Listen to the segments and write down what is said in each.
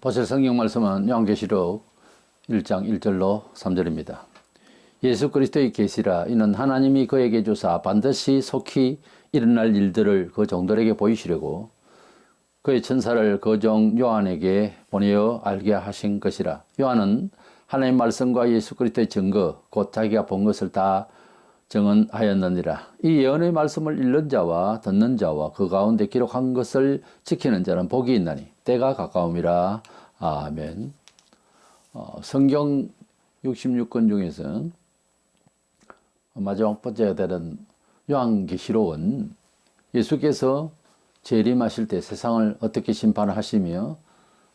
보실 성경 말씀은 요한계시록 1장 1절로 3절입니다. 예수 그리스도의 계시라 이는 하나님이 그에게 주사 반드시 속히 일어날 일들을 그 종들에게 보이시려고 그의 천사를 그 종 요한에게 보내어 알게 하신 것이라. 요한은 하나님의 말씀과 예수 그리스도의 증거 곧 자기가 본 것을 다 증언하였느니라. 이 예언의 말씀을 읽는 자와 듣는 자와 그 가운데 기록한 것을 지키는 자는 복이 있나니 때가 가까움이라. 아멘. 성경 66권 중에서 마지막 번째가 되는 요한계시록은 예수께서 재림하실 때 세상을 어떻게 심판하시며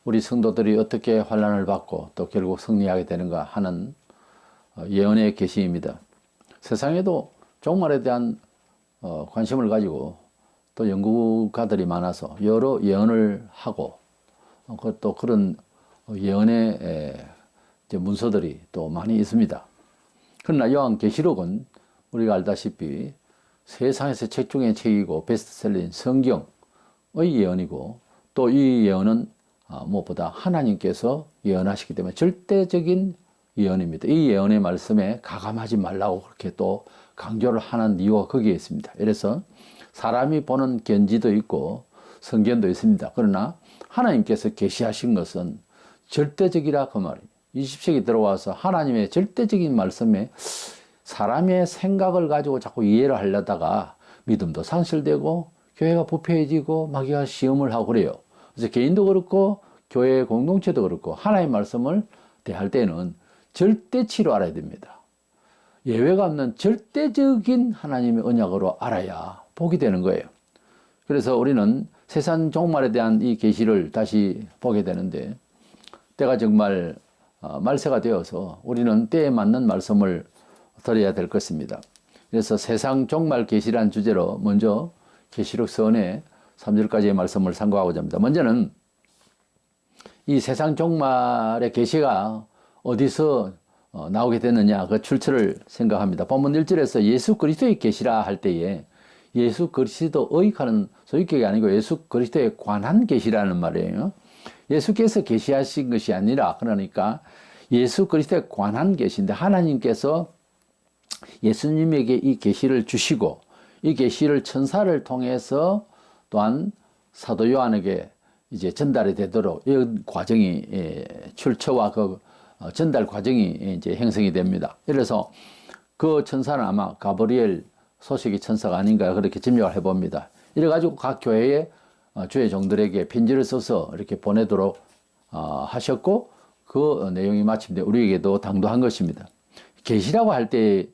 우리 성도들이 어떻게 환난을 받고 또 결국 승리하게 되는가 하는 예언의 계시입니다. 세상에도 종말에 대한 관심을 가지고 또 연구가들이 많아서 여러 예언을 하고 또 그런 예언의 문서들이 또 많이 있습니다. 그러나 요한계시록은 우리가 알다시피 세상에서 책 중에 책이고 베스트셀러인 성경의 예언이고 또 이 예언은 무엇보다 하나님께서 예언하시기 때문에 절대적인 예언입니다. 이 예언의 말씀에 가감하지 말라고 그렇게 또 강조를 하는 이유가 거기에 있습니다. 그래서 사람이 보는 견지도 있고 성견도 있습니다. 그러나 하나님께서 계시하신 것은 절대적이라 그 말이에요. 20세기 들어와서 하나님의 절대적인 말씀에 사람의 생각을 가지고 자꾸 이해를 하려다가 믿음도 상실되고 교회가 부패해지고 마귀가 시험을 하고 그래요. 그래서 개인도 그렇고 교회 공동체도 그렇고 하나님의 말씀을 대할 때는 절대치로 알아야 됩니다. 예외가 없는 절대적인 하나님의 언약으로 알아야 복이 되는 거예요. 그래서 우리는 세상 종말에 대한 이 계시를 다시 보게 되는데 때가 정말 말세가 되어서 우리는 때에 맞는 말씀을 드려야 될 것입니다. 그래서 세상 종말 계시란 주제로 먼저 계시록 서원의 3절까지의 말씀을 상고하고자 합니다. 먼저는 이 세상 종말의 계시가 어디서 나오게 됐느냐 그 출처를 생각합니다. 본문 1절에서 예수 그리스도의 계시라 할 때에 예수 그리스도의 하는 소유격이 아니고 예수 그리스도에 관한 계시라는 말이에요. 예수께서 계시하신 것이 아니라 그러니까 예수 그리스도에 관한 계시인데 하나님께서 예수님에게 이 계시를 주시고 이 계시를 천사를 통해서 또한 사도 요한에게 이제 전달이 되도록 이 과정이 출처와 그 전달 과정이 이제 형성이 됩니다. 그래서 그 천사는 아마 가브리엘 소식의 천사가 아닌가 그렇게 짐작을 해봅니다. 이래가지고 각 교회의 주의 종들에게 편지를 써서 이렇게 보내도록 하셨고 그 내용이 마침내 우리에게도 당도한 것입니다. 계시라고 할 때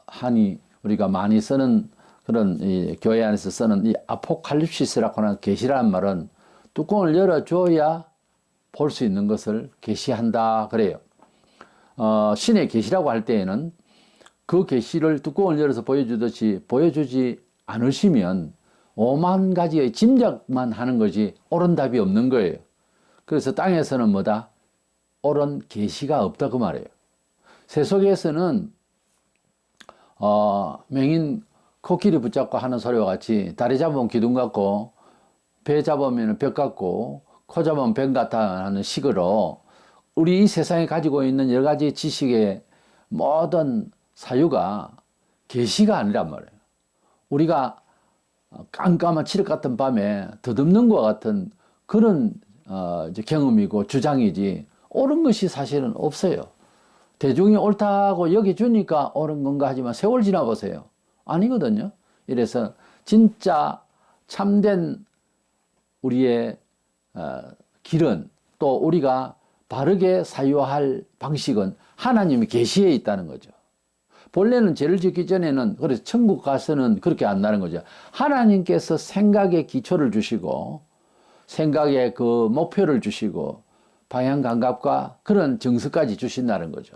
하니 우리가 많이 쓰는 그런 이 교회 안에서 쓰는 이 아포칼립시스라고 하는 계시라는 말은 뚜껑을 열어줘야 볼 수 있는 것을 계시한다 그래요. 신의 계시라고 할 때에는 그 계시를 뚜껑을 열어서 보여주듯이 보여주지 않으시면 오만 가지의 짐작만 하는 거지 옳은 답이 없는 거예요. 그래서 땅에서는 뭐다? 옳은 계시가 없다 그 말이에요. 세속에서는 맹인 코끼리 붙잡고 하는 소리와 같이 다리 잡으면 기둥 같고 배 잡으면 벽 같고 코 잡으면 뱀 같아 하는 식으로 우리 이 세상에 가지고 있는 여러 가지 지식의 모든 사유가 계시가 아니란 말이에요. 우리가 깜깜한 칠흑 같은 밤에 덧없는 것 같은 그런 경험이고 주장이지 옳은 것이 사실은 없어요. 대중이 옳다고 여겨주니까 옳은 건가 하지만 세월 지나보세요. 아니거든요. 이래서 진짜 참된 우리의 길은 또 우리가 바르게 사유할 방식은 하나님의 계시에 있다는 거죠. 본래는 죄를 짓기 전에는 그래서 천국 가서는 그렇게 안 나는 거죠. 하나님께서 생각의 기초를 주시고 생각의 그 목표를 주시고 방향 감각과 그런 정서까지 주신다는 거죠.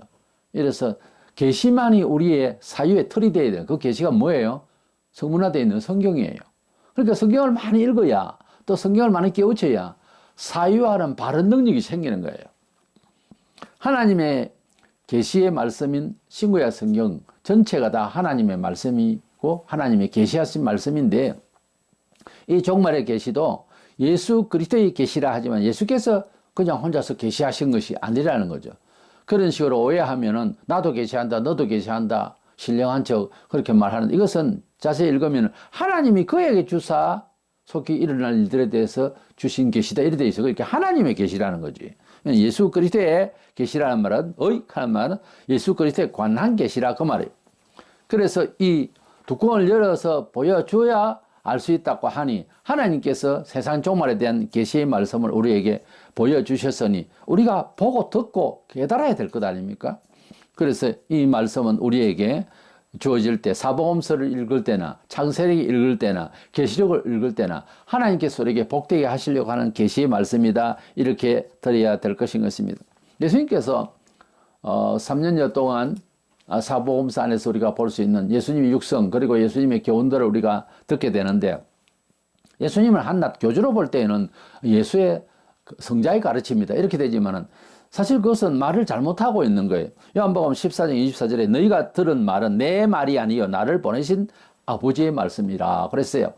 이래서 계시만이 우리의 사유의 틀이 되어야 돼요. 그 계시가 뭐예요? 성문화되어 있는 성경이에요. 그러니까 성경을 많이 읽어야 또 성경을 많이 깨우쳐야 사유하는 바른 능력이 생기는 거예요. 하나님의 계시의 말씀인 신구약 성경 전체가 다 하나님의 말씀이고 하나님의 계시하신 말씀인데 이 종말의 계시도 예수 그리스도의 계시라 하지만 예수께서 그냥 혼자서 계시하신 것이 아니라는 거죠. 그런 식으로 오해하면은 나도 계시한다, 너도 계시한다, 신령한 척 그렇게 말하는, 이것은 자세히 읽으면 하나님이 그에게 주사 속히 일어날 일들에 대해서 주신 계시다 이렇게 돼 있어. 그러니까 하나님의 계시라는 거지. 예수 그리스도의 계시라는 말은 하는 말은 예수 그리스도에 관한 계시라 그 말이에요. 그래서 이 뚜껑을 열어서 보여줘야 알 수 있다고 하니 하나님께서 세상 종말에 대한 계시의 말씀을 우리에게 보여주셨으니 우리가 보고 듣고 깨달아야 될 것 아닙니까? 그래서 이 말씀은 우리에게 주어질 때, 사복음서를 읽을 때나 창세기 읽을 때나 계시록을 읽을 때나 하나님께서 우리에게 복되게 하시려고 하는 계시의 말씀이다, 이렇게 드려야 될 것인 것입니다. 예수님께서 3년여 동안 사복음서 안에서 우리가 볼 수 있는 예수님의 육성 그리고 예수님의 교훈들을 우리가 듣게 되는데, 예수님을 한낱 교주로 볼 때에는 예수의 성자의 가르침이다 이렇게 되지만은 사실 그것은 말을 잘못하고 있는 거예요. 요한복음 14장 24절에 너희가 들은 말은 내 말이 아니요 나를 보내신 아버지의 말씀이라 그랬어요.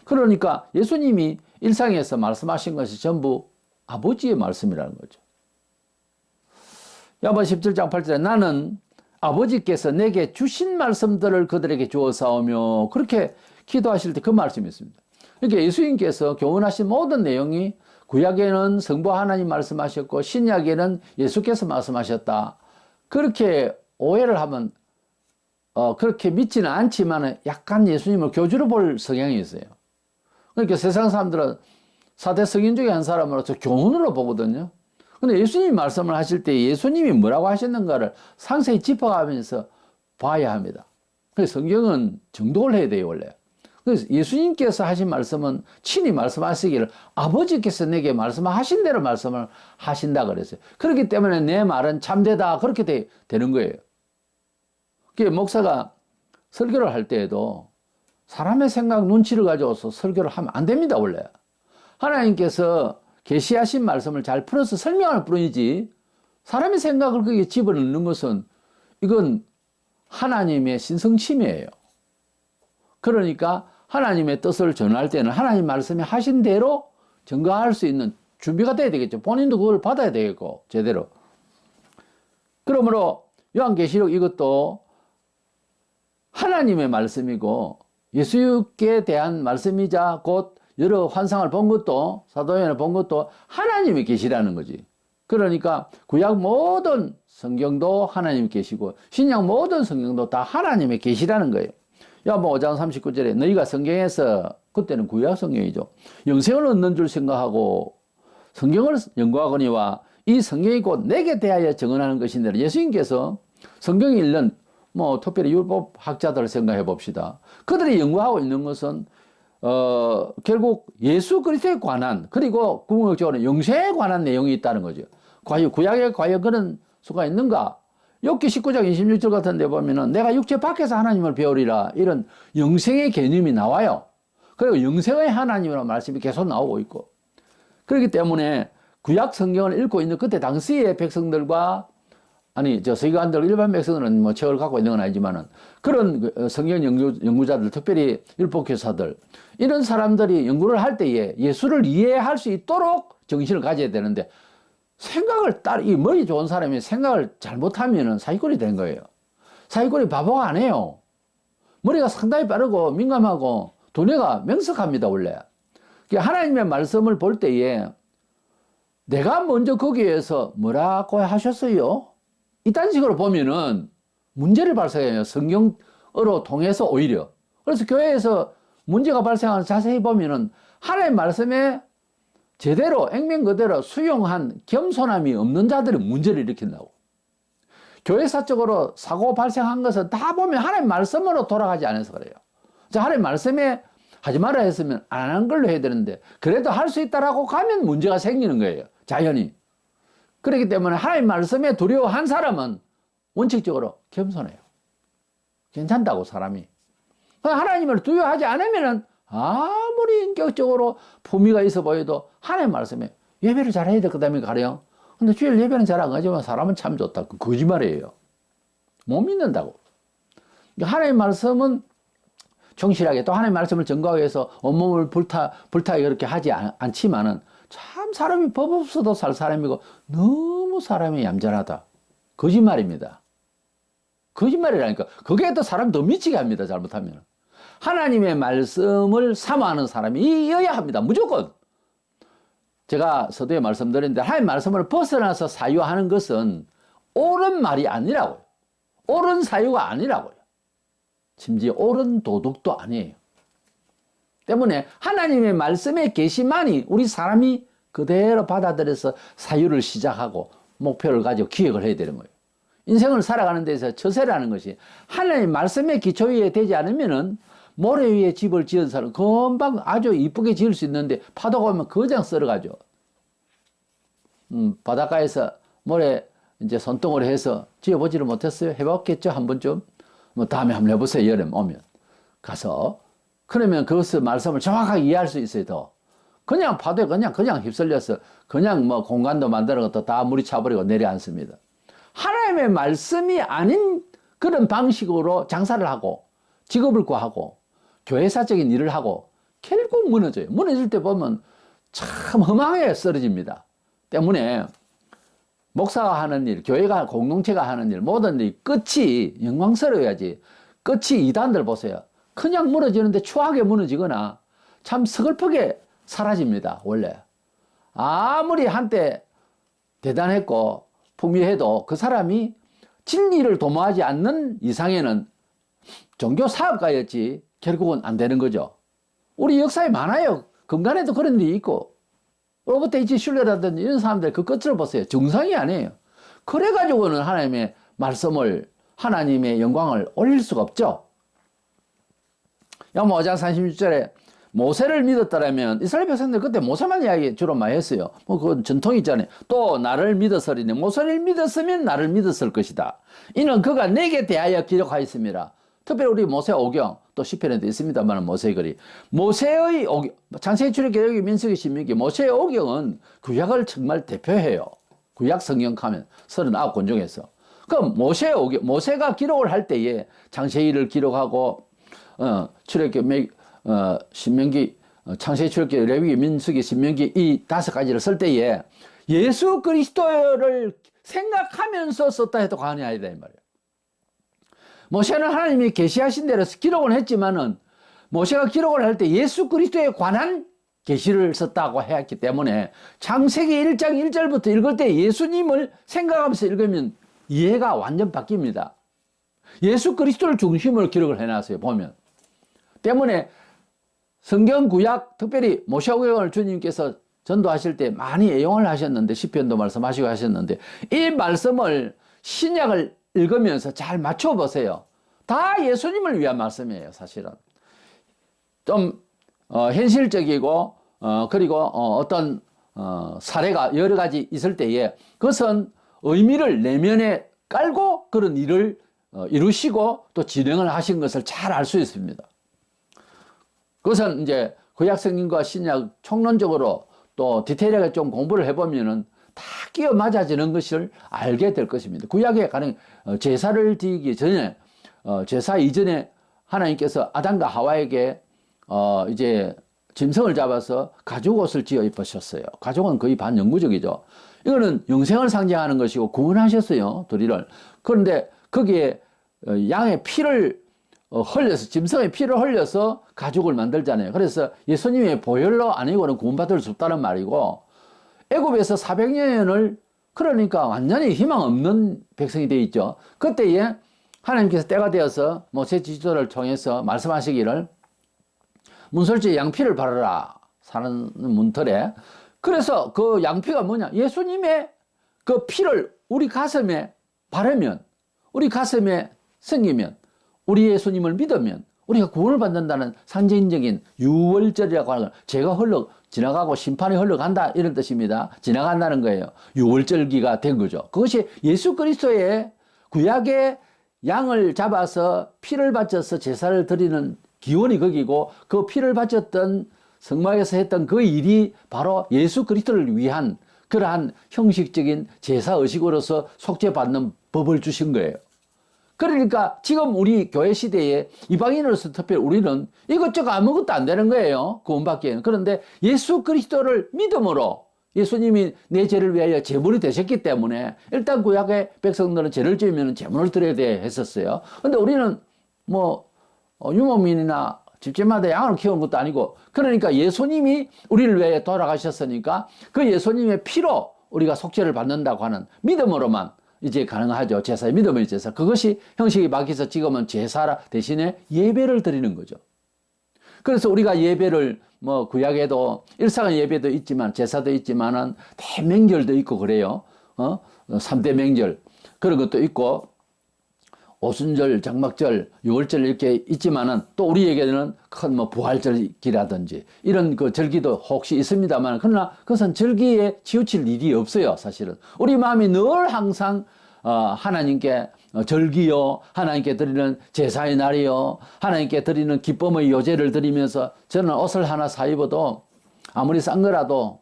그러니까 예수님이 일상에서 말씀하신 것이 전부 아버지의 말씀이라는 거죠. 요한복음 17장 8절에 나는 아버지께서 내게 주신 말씀들을 그들에게 주어사오며, 그렇게 기도하실 때 그 말씀이 있습니다. 그러니까 예수님께서 교훈하신 모든 내용이 구약에는 성부 하나님 말씀하셨고 신약에는 예수께서 말씀하셨다, 그렇게 오해를 하면 그렇게 믿지는 않지만 약간 예수님을 교주로 볼 성향이 있어요. 그러니까 세상 사람들은 4대 성인 중에 한 사람으로서 교훈으로 보거든요. 근데 예수님 말씀을 하실 때 예수님이 뭐라고 하셨는가를 상세히 짚어가면서 봐야 합니다. 그래서 성경은 정독을 해야 돼요, 원래. 그래서 예수님께서 하신 말씀은 친히 말씀하시기를 아버지께서 내게 말씀하신 대로 말씀을 하신다 그랬어요. 그렇기 때문에 내 말은 참되다, 그렇게 되는 거예요. 그러니까 목사가 설교를 할 때에도 사람의 생각 눈치를 가져와서 설교를 하면 안 됩니다, 원래. 하나님께서 계시하신 말씀을 잘 풀어서 설명할 뿐이지 사람의 생각을 거기에 집어넣는 것은 이건 하나님의 신성침해예요. 그러니까 하나님의 뜻을 전할 때는 하나님 말씀이 하신 대로 증거할 수 있는 준비가 돼야 되겠죠. 본인도 그걸 받아야 되겠고 제대로. 그러므로 요한계시록 이것도 하나님의 말씀이고 예수께 대한 말씀이자 곧 여러 환상을 본 것도, 사도행전을 본 것도 하나님의 계시라는 거지. 그러니까 구약 모든 성경도 하나님이 계시고 신약 모든 성경도 다 하나님의 계시라는 거예요. 요한복음 5장 39절에 너희가 성경에서, 그때는 구약 성경이죠, 영생을 얻는 줄 생각하고 성경을 연구하거니와 이 성경이 곧 내게 대하여 증언하는 것인데, 예수님께서 성경을 읽는 특별히 율법 학자들을 생각해 봅시다. 그들이 연구하고 있는 것은 결국 예수 그리스도에 관한, 그리고 궁극적으로 영생에 관한 내용이 있다는 거죠. 과연 구약에 과연 그런 수가 있는가? 욥기 19장 26절 같은 데 보면은 내가 육체 밖에서 하나님을 배우리라, 이런 영생의 개념이 나와요. 그리고 영생의 하나님이라는 말씀이 계속 나오고 있고, 그렇기 때문에 구약 성경을 읽고 있는 그때 당시의 백성들과, 서기관들 일반 백성들은 책을 갖고 있는 건 아니지만은 그런 성경 연구자들, 특별히 율법교사들, 이런 사람들이 연구를 할 때에 예수를 이해할 수 있도록 정신을 가져야 되는데, 이 머리 좋은 사람이 생각을 잘못하면은 사기꾼이 된 거예요. 사기꾼이 바보가 아니에요. 머리가 상당히 빠르고 민감하고 두뇌가 명석합니다, 원래. 하나님의 말씀을 볼 때에 내가 먼저 거기에서 뭐라고 하셨어요? 이딴 식으로 보면은 문제를 발생해요. 성경으로 통해서 오히려. 그래서 교회에서 문제가 발생하는 자세히 보면은 하나님의 말씀에 제대로 액면 그대로 수용한 겸손함이 없는 자들이 문제를 일으킨다고. 교회사적으로 사고 발생한 것은 다 보면 하나님 말씀으로 돌아가지 않아서 그래요. 하나님 말씀에 하지 말아 했으면 안 하는 걸로 해야 되는데 그래도 할 수 있다라고 가면 문제가 생기는 거예요, 자연히. 그렇기 때문에 하나님 말씀에 두려워한 사람은 원칙적으로 겸손해요. 괜찮다고, 사람이. 하나님을 두려워하지 않으면은 아무리 인격적으로 품위가 있어 보여도 하나님 말씀에 예배를 잘해야 될 거다며 가령. 근데 주일 예배는 잘 안 가지만 사람은 참 좋다. 그 거짓말이에요. 못 믿는다고. 하나님 말씀은 충실하게, 또 하나님 말씀을 증거하기 위해서 온몸을 불타게 그렇게 하지 않지만은 참 사람이 법 없어도 살 사람이고 너무 사람이 얌전하다. 거짓말입니다. 거짓말이라니까. 그게 또 사람 더 미치게 합니다. 잘못하면. 하나님의 말씀을 사모하는 사람이어야 합니다. 무조건. 제가 서두에 말씀드렸는데 하나님의 말씀을 벗어나서 사유하는 것은 옳은 말이 아니라고요. 옳은 사유가 아니라고요. 심지어 옳은 도덕도 아니에요. 때문에 하나님의 말씀의 계시만이 우리 사람이 그대로 받아들여서 사유를 시작하고 목표를 가지고 기획을 해야 되는 거예요. 인생을 살아가는 데서 처세라는 것이 하나님의 말씀의 기초 위에 되지 않으면은 모래 위에 집을 지은 사람 금방 아주 이쁘게 지을 수 있는데 파도가 오면 그냥 썰어가죠. 바닷가에서 모래 이제 손등으로 해서 지어보지를 못했어요. 해봤겠죠 한 번쯤. 뭐 다음에 한번 해보세요. 여름 오면 가서. 그러면 그것을 말씀을 정확하게 이해할 수 있어요. 더 그냥 파도에 그냥 휩쓸려서 그냥 뭐 공간도 만들어서 다 물이 차버리고 내려앉습니다. 하나님의 말씀이 아닌 그런 방식으로 장사를 하고 직업을 구하고 교회사적인 일을 하고 결국 무너져요. 무너질 때 보면 참 험하게 쓰러집니다. 때문에 목사가 하는 일, 교회가 공동체가 하는 일, 모든 일 끝이 영광스러워야지. 끝이 이단들 보세요. 그냥 무너지는데 추하게 무너지거나 참 서글프게 사라집니다. 원래 아무리 한때 대단했고 풍요해도 그 사람이 진리를 도모하지 않는 이상에는 종교 사업가였지 결국은 안 되는 거죠. 우리 역사에 많아요. 건간에도 그런 일이 있고 로버트 H. 슐러라든지 이런 사람들 그 끝을 보세요. 정상이 아니에요. 그래가지고는 하나님의 말씀을 하나님의 영광을 올릴 수가 없죠. 야고보 5장 36절에 모세를 믿었더라면 이스라엘 백성들 그때 모세만 이야기 주로 많이 했어요. 뭐 그건 전통이 있잖아요. 또 나를 믿었으리니 모세를 믿었으면 나를 믿었을 것이다. 이는 그가 내게 대하여 기록하였습니다. 특별히 우리 모세 오경 또 시편에도 있습니다만 모세의 글이 모세의 오경 창세기 출애굽기 민수기 신명기 모세의 오경은 구약을 정말 대표해요. 구약 성경 가면 39권 중에서 그럼 모세의 오경 모세가 기록을 할 때에 창세기를 기록하고 출애굽기 신명기 창세기 출애굽기 레위기 민수기 신명기 이 5가지를 쓸 때에 예수 그리스도를 생각하면서 썼다 해도 과언이 아니다 이 말이에요. 모세는 하나님이 계시하신 대로 기록을 했지만은 모세가 기록을 할 때 예수 그리스도에 관한 계시를 썼다고 했기 때문에 창세기 1장 1절부터 읽을 때 예수님을 생각하면서 읽으면 이해가 완전 바뀝니다. 예수 그리스도를 중심으로 기록을 해놨어요. 보면 때문에 성경 구약 특별히 모세오경을 주님께서 전도하실 때 많이 애용을 하셨는데 시편도 말씀하시고 하셨는데 이 말씀을 신약을 읽으면서 잘 맞춰보세요. 다 예수님을 위한 말씀이에요. 사실은 좀 현실적이고 그리고 어떤 사례가 여러 가지 있을 때에 그것은 의미를 내면에 깔고 그런 일을 이루시고 또 진행을 하신 것을 잘 알 수 있습니다. 그것은 이제 구약 성경과 신약 총론적으로 또 디테일하게 좀 공부를 해보면은 다 끼어 맞아지는 것을 알게 될 것입니다. 구약에 가령 제사를 드리기 전에 제사 이전에 하나님께서 아담과 하와에게 이제 짐승을 잡아서 가죽 옷을 지어 입으셨어요. 가죽은 거의 반영구적이죠. 이거는 영생을 상징하는 것이고 구원하셨어요. 둘이를. 그런데 거기에 양의 피를 흘려서 짐승의 피를 흘려서 가죽을 만들잖아요. 그래서 예수님의 보혈로 아니고는 구원받을 수 없다는 말이고 애굽에서 400년을 그러니까 완전히 희망 없는 백성이 되어 있죠. 그때에 하나님께서 때가 되어서 모세 지도를 통해서 말씀하시기를 문설주에 양피를 바르라 사는 문틀에 그래서 그 양피가 뭐냐 예수님의 그 피를 우리 가슴에 바르면 우리 가슴에 생기면 우리 예수님을 믿으면 우리가 구원을 받는다는 상징적인 유월절이라고 하는 건 죄가 지나가고 심판이 흘러간다 이런 뜻입니다. 지나간다는 거예요. 유월절기가 된 거죠. 그것이 예수 그리스도의 구약의 양을 잡아서 피를 바쳐서 제사를 드리는 기원이 거기고 그 피를 바쳤던 성막에서 했던 그 일이 바로 예수 그리스도를 위한 그러한 형식적인 제사 의식으로서 속죄받는 법을 주신 거예요. 그러니까 지금 우리 교회 시대에 이방인으로서 특별히 우리는 이것저것 아무것도 안 되는 거예요. 구원받기에는. 그런데 예수 그리스도를 믿음으로 예수님이 내 죄를 위하여 제물이 되셨기 때문에 일단 구약의 백성들은 죄를 지으면 제물을 드려야 돼 했었어요. 근데 우리는 뭐 유목민이나 집집마다 양을 키우는 것도 아니고, 그러니까 예수님이 우리를 위해 돌아가셨으니까 그 예수님의 피로 우리가 속죄를 받는다고 하는 믿음으로만 이제 가능하죠. 제사의 믿음의 제사. 그것이 형식이 바뀌어서 지금은 제사 대신에 예배를 드리는 거죠. 그래서 우리가 예배를 뭐 구약에도 일상의 예배도 있지만 제사도 있지만은 대명절도 있고 그래요. 3대 명절 그런 것도 있고 오순절, 장막절, 유월절 이렇게 있지만은 또 우리에게는 큰 뭐 부활절기라든지 이런 그 절기도 혹시 있습니다만, 그러나 그것은 절기에 치우칠 일이 없어요. 사실은 우리 마음이 늘 항상 하나님께 절기요, 하나님께 드리는 제사의 날이요, 하나님께 드리는 기쁨의 요제를 드리면서 저는 옷을 하나 사 입어도 아무리 싼 거라도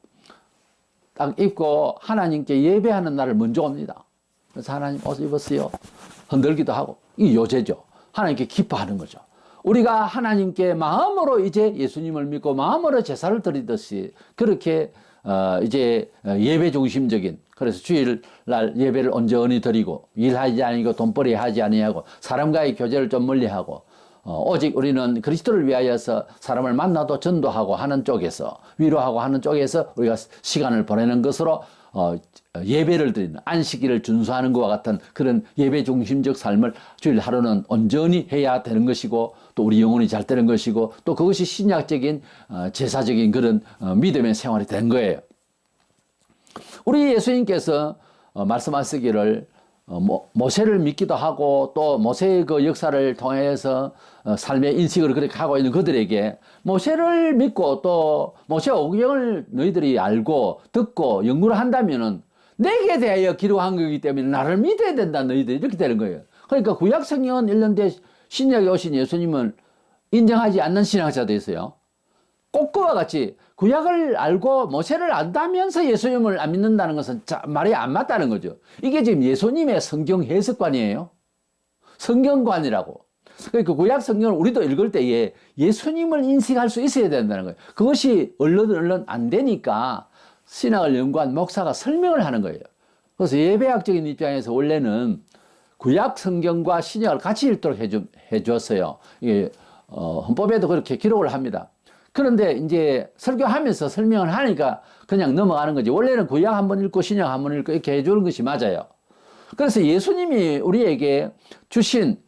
딱 입고 하나님께 예배하는 날을 먼저 옵니다. 그래서 하나님 옷 입었어요. 흔들기도 하고, 이 요제죠. 하나님께 기뻐하는 거죠. 우리가 하나님께 마음으로 이제 예수님을 믿고 마음으로 제사를 드리듯이 그렇게 이제 예배 중심적인, 그래서 주일날 예배를 온전히 드리고 일하지 아니고 돈벌이 하지 아니하고 사람과의 교제를 좀 멀리하고 오직 우리는 그리스도를 위하여서 사람을 만나도 전도하고 하는 쪽에서, 위로하고 하는 쪽에서 우리가 시간을 보내는 것으로 예배를 드리는, 안식일을 준수하는 것과 같은 그런 예배 중심적 삶을 주일 하루는 온전히 해야 되는 것이고, 또 우리 영혼이 잘 되는 것이고, 또 그것이 신약적인 제사적인 그런 믿음의 생활이 된 거예요. 우리 예수님께서 말씀하시기를 모세를 믿기도 하고 또 모세의 그 역사를 통해서 삶의 인식을 그렇게 하고 있는 그들에게 모세를 믿고 또 모세 오경을 너희들이 알고 듣고 연구를 한다면은 내게 대하여 기록한 거기 때문에 나를 믿어야 된다, 너희들이, 이렇게 되는 거예요. 그러니까 구약 성경은 일는데 신약에 오신 예수님을 인정하지 않는 신학자도 있어요. 꼭 그와 같이 구약을 알고 모세를 안다면서 예수님을 안 믿는다는 것은 말이 안 맞다는 거죠. 이게 지금 예수님의 성경 해석관이에요. 성경관이라고. 그러니까 구약 성경을 우리도 읽을 때에 예수님을 인식할 수 있어야 된다는 거예요. 그것이 얼른 안 되니까 신학을 연구한 목사가 설명을 하는 거예요. 그래서 예배학적인 입장에서 원래는 구약 성경과 신약을 같이 읽도록 해줬어요. 이게 헌법에도 그렇게 기록을 합니다. 그런데 이제 설교하면서 설명을 하니까 그냥 넘어가는 거지. 원래는 구약 한번 읽고 신약 한번 읽고 이렇게 해주는 것이 맞아요. 그래서 예수님이 우리에게 주신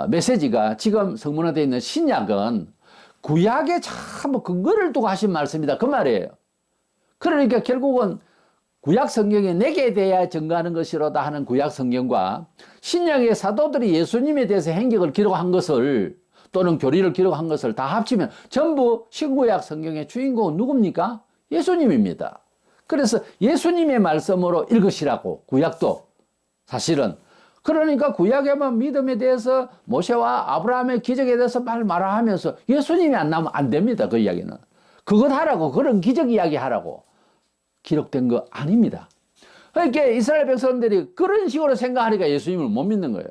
메시지가 지금 성문화되어 있는 신약은 구약에 참 근거를 두고 하신 말씀이다, 그 말이에요. 그러니까 결국은 구약 성경에 내게 대하여 증거하는 것이로다 하는 구약 성경과 신약의 사도들이 예수님에 대해서 행적을 기록한 것을 또는 교리를 기록한 것을 다 합치면 전부 신구약 성경의 주인공은 누굽니까? 예수님입니다. 그래서 예수님의 말씀으로 읽으시라고, 구약도 사실은. 그러니까 구약에만 믿음에 대해서 모세와 아브라함의 기적에 대해서 말하면서 예수님이 안 나오면 안 됩니다. 그 이야기는. 그것 하라고, 그런 기적 이야기 하라고 기록된 거 아닙니다. 그러니까 이스라엘 백성들이 그런 식으로 생각하니까 예수님을 못 믿는 거예요.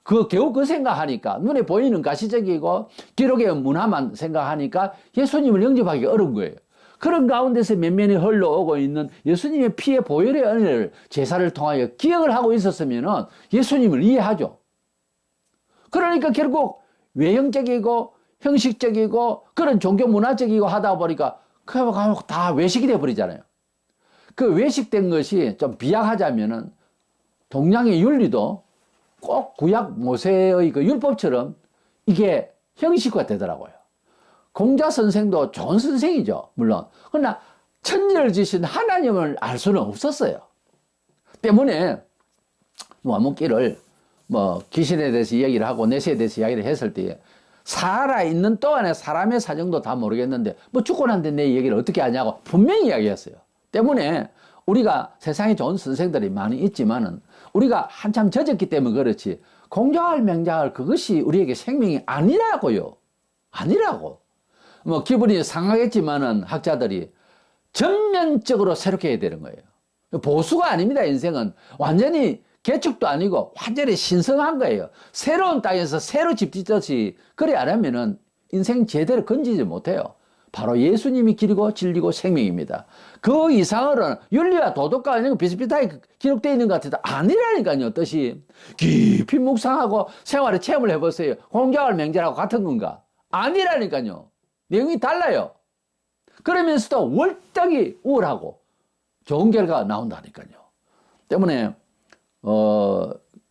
겨우 그 생각하니까, 눈에 보이는 가시적이고 기록의 문화만 생각하니까 예수님을 영접하기 어려운 거예요. 그런 가운데서 면면이 흘러오고 있는 예수님의 피의 보혈의 은혜를 제사를 통하여 기억을 하고 있었으면 예수님을 이해하죠. 그러니까 결국 외형적이고 형식적이고 그런 종교 문화적이고 하다 보니까 다 외식이 되어버리잖아요. 그 외식된 것이 좀 비약하자면은 동양의 윤리도 꼭 구약 모세의 그 율법처럼 이게 형식화 되더라고요. 공자 선생도 좋은 선생이죠, 물론. 그러나 천지를 지신 하나님을 알 수는 없었어요. 때문에 왕문기를 귀신에 대해서 이야기를 하고 내세에 대해서 이야기를 했을 때 살아있는 동안에 사람의 사정도 다 모르겠는데 죽고 난 뒤에 내 얘기를 어떻게 하냐고 분명히 이야기했어요. 때문에 우리가 세상에 좋은 선생들이 많이 있지만은 우리가 한참 젖었기 때문에 그렇지, 공자할 명자할 그것이 우리에게 생명이 아니라고요. 아니라고. 기분이 상하겠지만은 학자들이 전면적으로 새롭게 해야 되는 거예요. 보수가 아닙니다. 인생은 완전히 개축도 아니고 완전히 신성한 거예요. 새로운 땅에서 새로 집 짓듯이 그래 안 하면은 인생 제대로 건지지 못해요. 바로 예수님이 길이고 진리고 생명입니다. 그 이상으로는 윤리와 도덕과 이런 거 비슷비슷하게 기록되어 있는 것 같아도 아니라니까요. 뜻이 깊이 묵상하고 생활에 체험을 해보세요. 공경을 맹절하고 같은 건가? 아니라니까요. 내용이 달라요. 그러면서도 월등히 우월하고 좋은 결과가 나온다니까요. 때문에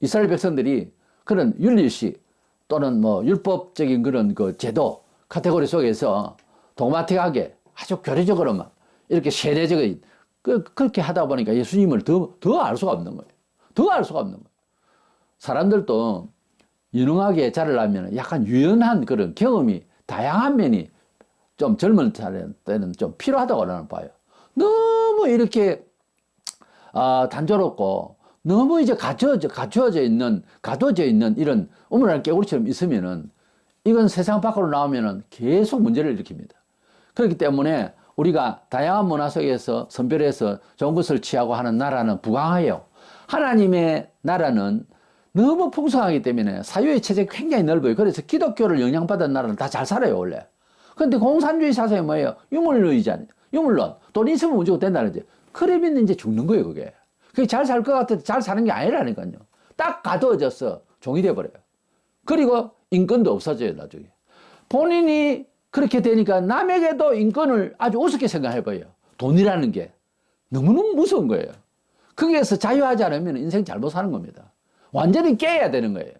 이스라엘 백성들이 그런 윤리의식 또는 뭐 율법적인 그런 그 제도 카테고리 속에서 도마틱하게 아주 교리적으로 막 이렇게 세례적인 그렇게 하다 보니까 예수님을 더 알 수가 없는 거예요. 더 알 수가 없는 거예요. 사람들도 유능하게 자라려면 약간 유연한 그런 경험이 다양한 면이 좀 젊은 때는 좀 필요하다고 나는 봐요. 너무 이렇게 단조롭고 너무 이제 갖추어져 있는 이런 우물안 깨구리처럼 있으면은 이건 세상 밖으로 나오면은 계속 문제를 일으킵니다. 그렇기 때문에 우리가 다양한 문화 속에서 선별해서 좋은 것을 취하고 하는 나라는 부강해요. 하나님의 나라는 너무 풍성하기 때문에 사유의 체제가 굉장히 넓어요. 그래서 기독교를 영향받은 나라는 다 잘 살아요, 원래. 그런데 공산주의 사상이 뭐예요? 유물론이잖아요. 유물론. 돈 있으면 무조건 된다는 거지. 그러면 이제 죽는 거예요, 그게. 그게 잘 살 것 같아도 잘 사는 게 아니라니까요. 딱 가두어져서 종이 돼버려요. 그리고 인권도 없어져요, 나중에. 본인이 그렇게 되니까 남에게도 인권을 아주 우습게 생각해봐요. 돈이라는 게 너무너무 무서운 거예요. 거기에서 자유하지 않으면 인생 잘못 사는 겁니다. 완전히 깨야 되는 거예요.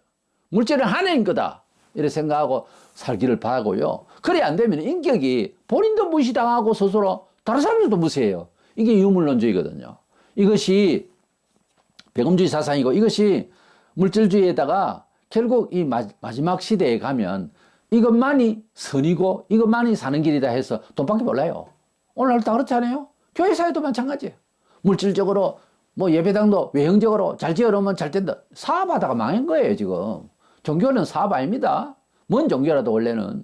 물질은 하나님 거다 이렇게 생각하고 살기를 바라고요. 그래 안 되면 인격이 본인도 무시당하고 스스로 다른 사람들도 무시해요. 이게 유물론주의거든요. 이것이 배금주의 사상이고 이것이 물질주의에다가 결국 이 마지막 시대에 가면 이것만이 선이고 이것만이 사는 길이다 해서 돈밖에 몰라요. 오늘날 다 그렇지 않아요? 교회 사회도 마찬가지예요. 물질적으로 뭐 예배당도 외형적으로 잘 지어놓으면 잘 된다. 사업하다가 망한 거예요, 지금. 종교는 사업 아닙니다. 뭔 종교라도 원래는.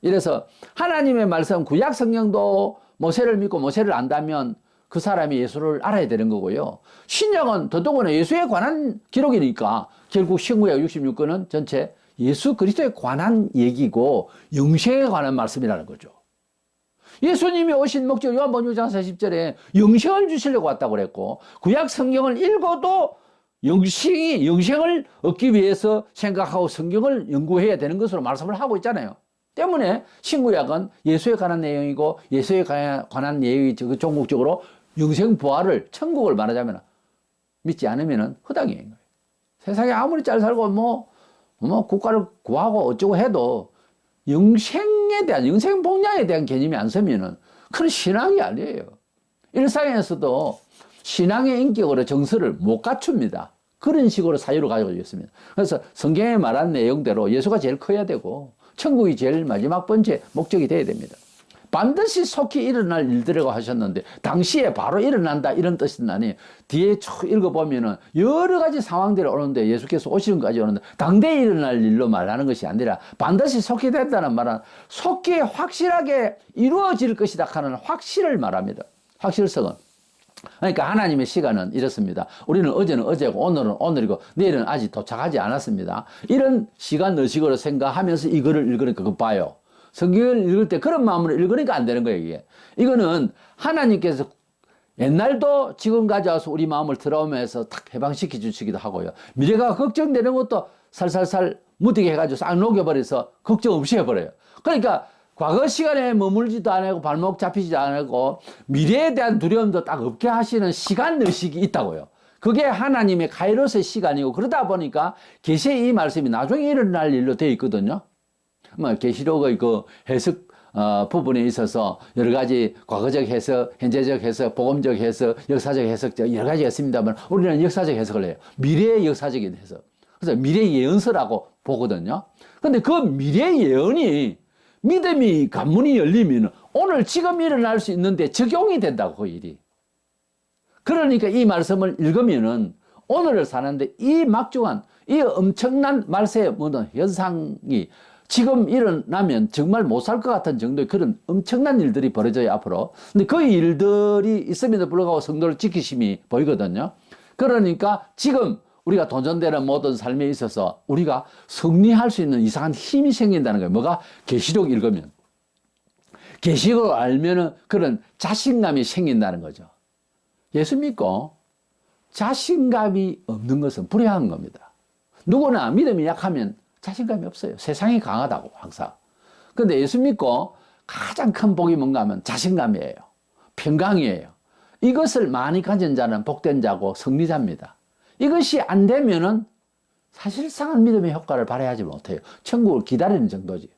이래서 하나님의 말씀, 구약 성경도 모세를 믿고 모세를 안다면 그 사람이 예수를 알아야 되는 거고요. 신약은 더더구나 예수에 관한 기록이니까 결국 신구약 66권은 전체 예수 그리스도에 관한 얘기고 영생에 관한 말씀이라는 거죠. 예수님이 오신 목적 요한복음 6장 40절에 영생을 주시려고 왔다고 그랬고 구약 성경을 읽어도 영생을 얻기 위해서 생각하고 성경을 연구해야 되는 것으로 말씀을 하고 있잖아요. 때문에 신구약은 예수에 관한 내용이고 예수에 관한 내용이 종국적으로 영생 부활을 천국을 말하자면 믿지 않으면 허당인 거예요. 세상에 아무리 잘 살고 뭐 국가를 구하고 어쩌고 해도 영생에 대한 영생 복량에 대한 개념이 안 서면은 그건 신앙이 아니에요. 일상에서도 신앙의 인격으로 정서를 못 갖춥니다. 그런 식으로 사유를 가지고 있습니다. 그래서 성경에 말한 내용대로 예수가 제일 커야 되고 천국이 제일 마지막 번째 목적이 돼야 됩니다. 반드시 속히 일어날 일들이라고 하셨는데 당시에 바로 일어난다 이런 뜻은 아니 뒤에 쭉 읽어보면은 여러 가지 상황들이 오는데 예수께서 오시는 까지 오는데 당대에 일어날 일로 말하는 것이 아니라 반드시 속히 된다는 말은 속히 확실하게 이루어질 것이다 하는 확실을 말합니다. 확실성은. 그러니까 하나님의 시간은 이렇습니다. 우리는 어제는 어제고 오늘은 오늘이고 내일은 아직 도착하지 않았습니다. 이런 시간 의식으로 생각하면서 이거를 읽으니까 그거 봐요. 성경을 읽을 때 그런 마음으로 읽으니까 안 되는 거예요, 이게. 이거는 하나님께서 옛날도 지금 가져와서 우리 마음을 트라우마에서 탁 해방시켜 주시기도 하고요. 미래가 걱정되는 것도 살살살 무디게 해가지고 싹 녹여버려서 걱정 없이 해버려요. 그러니까 과거 시간에 머물지도 않고 발목 잡히지도 않고 미래에 대한 두려움도 딱 없게 하시는 시간 의식이 있다고요. 그게 하나님의 카이로스의 시간이고 그러다 보니까 계시의 이 말씀이 나중에 일어날 일로 되어 있거든요. 계시록의 그 해석 부분에 있어서 여러 가지 과거적 해석, 현재적 해석, 복음적 해석, 역사적 해석 여러 가지가 있습니다만 우리는 역사적 해석을 해요. 미래의 역사적인 해석. 그래서 미래 예언서라고 보거든요. 근데 그 미래 예언이 믿음이 관문이 열리면 오늘 지금 일어날 수 있는데 적용이 된다고 그 일이. 그러니까 이 말씀을 읽으면은 오늘을 사는데 이 막중한 이 엄청난 말세의 모든 현상이 지금 일어나면 정말 못 살 것 같은 정도의 그런 엄청난 일들이 벌어져요, 앞으로. 근데 그 일들이 있음에도 불구하고 성도를 지키심이 보이거든요. 그러니까 지금 우리가 도전되는 모든 삶에 있어서 우리가 승리할 수 있는 이상한 힘이 생긴다는 거예요. 뭐가? 계시록 읽으면. 계시록을 알면은 그런 자신감이 생긴다는 거죠. 예수 믿고 자신감이 없는 것은 불행한 겁니다. 누구나 믿음이 약하면 자신감이 없어요. 세상이 강하다고 항상. 그런데 예수 믿고 가장 큰 복이 뭔가 하면 자신감이에요. 평강이에요. 이것을 많이 가진 자는 복된 자고 승리자입니다. 이것이 안 되면은 사실상은 믿음의 효과를 발휘하지 못해요. 천국을 기다리는 정도지.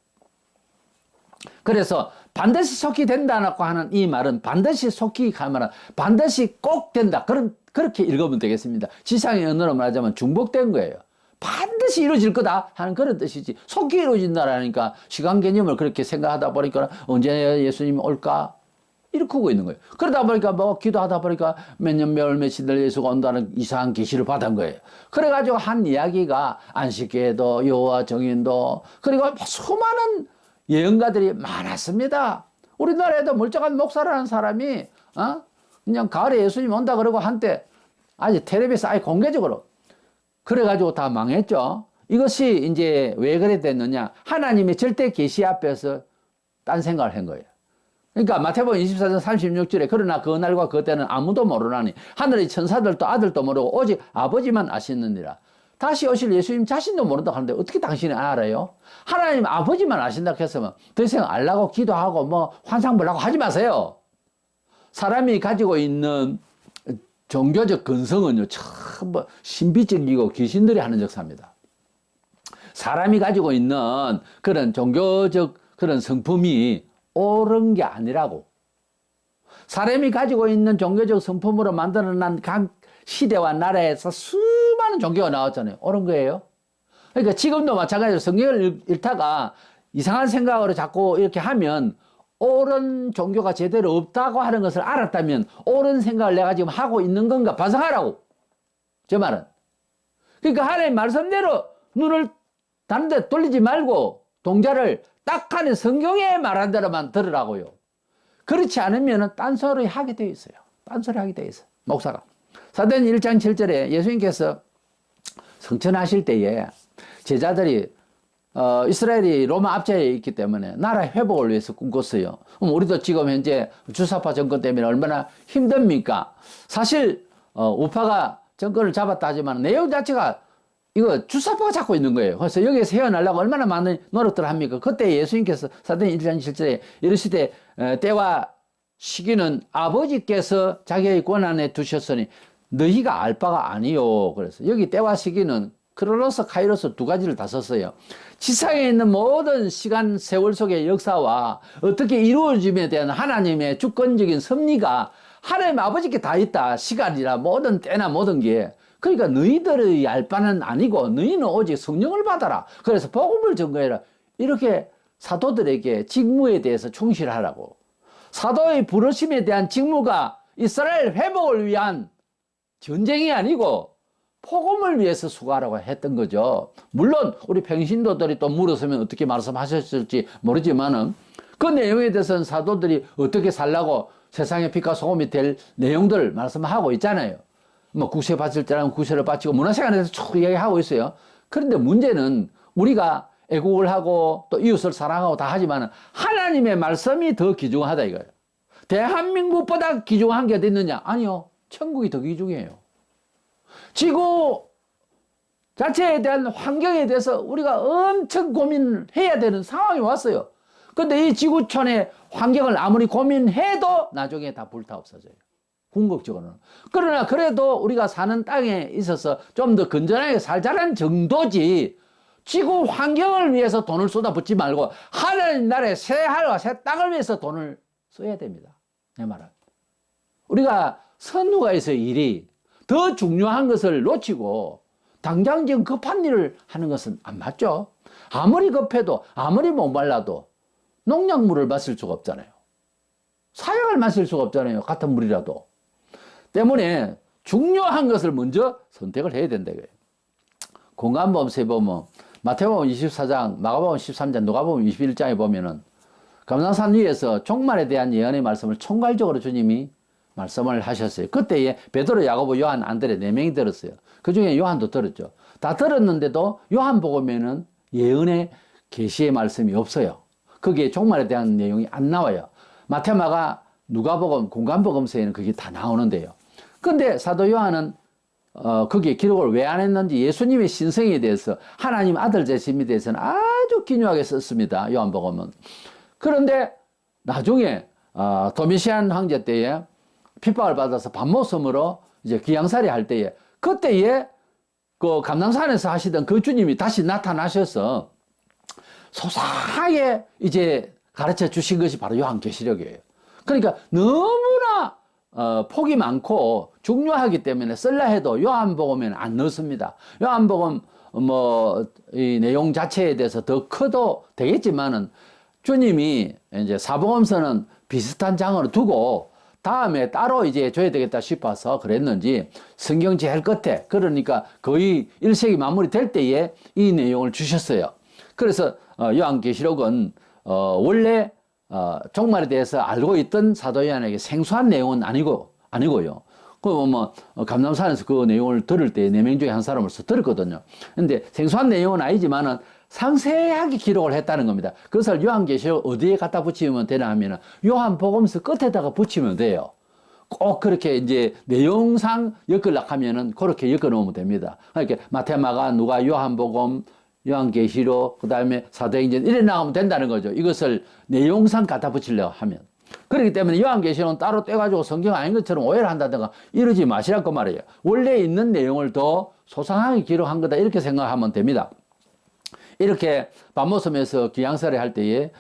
그래서 반드시 속히 된다고 하는 이 말은 반드시 속히 가면 반드시 꼭 된다. 그렇게 읽으면 되겠습니다. 지상의 언어로 말하자면 중복된 거예요. 반드시 이루어질 거다 하는 그런 뜻이지. 속히 이루어진다라니까 시간 개념을 그렇게 생각하다 보니까 언제 예수님이 올까? 이렇게 하고 있는 거예요. 그러다 보니까 뭐 기도하다 보니까 몇 년 몇월 며칠 예수가 온다는 이상한 계시를 받은 거예요. 그래가지고 한 이야기가 안식계도 여호와 정인도 그리고 수많은 예언가들이 많았습니다. 우리나라에도 멀쩡한 목사라는 사람이 그냥 가을에 예수님 온다 그러고 한때 아직 텔레비에서 아예 공개적으로 그래가지고 다 망했죠. 이것이 이제 왜 그래 됐느냐? 하나님의 절대 계시 앞에서 딴 생각을 한 거예요. 그러니까 마태복음 24장 36절에 그러나 그 날과 그때는 아무도 모르나니 하늘의 천사들도 아들도 모르고 오직 아버지만 아시느니라. 다시 오실 예수님 자신도 모른다고 하는데 어떻게 당신이 알아요? 하나님 아버지만 아신다고 했으면 더 이상 알라고 기도하고 뭐 환상 보려고 하지 마세요. 사람이 가지고 있는 종교적 근성은요, 참 신비적이고 귀신들이 하는 역사입니다. 사람이 가지고 있는 그런 종교적 그런 성품이 옳은 게 아니라고. 사람이 가지고 있는 종교적 성품으로 만들어낸 각 시대와 나라에서 수많은 종교가 나왔잖아요. 옳은 거예요. 그러니까 지금도 마찬가지로 성경을 읽다가 이상한 생각으로 자꾸 이렇게 하면 옳은 종교가 제대로 없다고 하는 것을 알았다면 옳은 생각을 내가 지금 하고 있는 건가 반성하라고. 제 말은. 그러니까 하나님 말씀대로 눈을 다른 데 돌리지 말고 동자를 딱 하는 성경에 말한 대로만 들으라고요. 그렇지 않으면 딴소리 하게 되어 있어요. 딴소리 하게 되어 있어요. 목사가. 사도행 1장 7절에 예수님께서 성천하실 때에 제자들이 이스라엘이 로마 압제에 있기 때문에 나라 회복을 위해서 꿈꿨어요. 그럼 우리도 지금 현재 주사파 정권 때문에 얼마나 힘듭니까? 사실 우파가 정권을 잡았다 하지만 내용 자체가 이거 주사파가 잡고 있는 거예요. 그래서 여기에서 헤어나려고 얼마나 많은 노력들을 합니까? 그때 예수님께서 사도행 1장 7절에 이르시되 때와 시기는 아버지께서 자기의 권한에 두셨으니 너희가 알 바가 아니요. 그래서 여기 때와 시기는 크로노스, 카이로스 두 가지를 다 썼어요. 지상에 있는 모든 시간, 세월 속의 역사와 어떻게 이루어짐에 대한 하나님의 주권적인 섭리가 하나님 아버지께 다 있다. 시간이나 모든 때나 모든 게. 그러니까 너희들의 알 바는 아니고 너희는 오직 성령을 받아라. 그래서 복음을 전거해라. 이렇게 사도들에게 직무에 대해서 충실하라고. 사도의 부르심에 대한 직무가 이스라엘 회복을 위한 전쟁이 아니고 복음을 위해서 수고하라고 했던 거죠. 물론 우리 평신도들이 또 물었으면 어떻게 말씀하셨을지 모르지만은 그 내용에 대해서는 사도들이 어떻게 살라고 세상의 빛과 소금이 될 내용들을 말씀하고 있잖아요. 뭐 국세 바칠 때는 국세를 바치고 문화생활에 대해서 쭉 이야기하고 있어요. 그런데 문제는 우리가 애국을 하고 또 이웃을 사랑하고 다 하지만 하나님의 말씀이 더 귀중하다 이거예요. 대한민국보다 귀중한 게 어디 있느냐? 아니요. 천국이 더 귀중해요. 지구 자체에 대한 환경에 대해서 우리가 엄청 고민해야 되는 상황이 왔어요. 근데 이 지구촌의 환경을 아무리 고민해도 나중에 다 불타 없어져요. 궁극적으로는. 그러나 그래도 우리가 사는 땅에 있어서 좀 더 건전하게 살자는 정도지 지구 환경을 위해서 돈을 쏟아붓지 말고 하나님 나라의 새 하늘과 새 땅을 위해서 돈을 써야 됩니다. 내 말은. 우리가 선후가에서의 일이 더 중요한 것을 놓치고 당장 지금 급한 일을 하는 것은 안 맞죠. 아무리 급해도 아무리 목말라도 농약물을 마실 수가 없잖아요. 사약을 마실 수가 없잖아요. 같은 물이라도. 때문에 중요한 것을 먼저 선택을 해야 된다. 공간범세 보면 마태복음 24장, 마가복음 13장, 누가복음 21장에 보면은 감람산 위에서 종말에 대한 예언의 말씀을 총괄적으로 주님이 말씀을 하셨어요. 그때에 베드로, 야고보, 요한, 안드레 4명이 들었어요. 그 중에 요한도 들었죠. 다 들었는데도 요한복음에는 예언의 계시의 말씀이 없어요. 거기에 종말에 대한 내용이 안 나와요. 마태마가, 누가복음, 공관복음서에는 그게 다 나오는데요. 근데 사도 요한은 거기에 기록을 왜 안 했는지 예수님의 신성에 대해서, 하나님 아들 되심에 대해서는 아주 기묘하게 썼습니다. 요한복음은. 그런데 나중에 도미시안 황제 때에 핍박을 받아서 밤모섬으로 이제 귀양살이 할 때에, 그때에 그 감람산에서 하시던 그 주님이 다시 나타나셔서 소상하게 이제 가르쳐 주신 것이 바로 요한계시록이에요. 그러니까 너무나 폭이 많고 중요하기 때문에 쓸라 해도 요한복음에는 안 넣습니다. 요한복음 이 내용 자체에 대해서 더 커도 되겠지만은, 주님이 이제 사복음서는 비슷한 장으로 두고 다음에 따로 이제 줘야 되겠다 싶어서 그랬는지, 성경 제일 끝에, 그러니까 거의 1세기 마무리 될 때에 이 내용을 주셨어요. 그래서 요한계시록은 원래 종말에 대해서 알고 있던 사도 요한에게 생소한 내용은 아니고요. 감람산에서 그 내용을 들을 때 4명 중에 한 사람으로서 들었거든요. 근데 생소한 내용은 아니지만은 상세하게 기록을 했다는 겁니다. 그것을 요한계시록 어디에 갖다 붙이면 되나 하면은 요한복음서 끝에다가 붙이면 돼요. 꼭 그렇게 이제 내용상 엮으려고 하면은 그렇게 엮어 놓으면 됩니다. 그러니까 마태마가, 누가, 요한복음, 요한계시록, 그 다음에 사도행전 이래 나가면 된다는 거죠. 이것을 내용상 갖다 붙이려고 하면. 그렇기 때문에 요한계시록은 따로 떼가지고 성경 아닌 것처럼 오해를 한다든가 이러지 마시라고 말이에요. 원래 있는 내용을 더 소상하게 기록한 거다, 이렇게 생각하면 됩니다. 이렇게 밤모섬에서 귀양살이 할 때에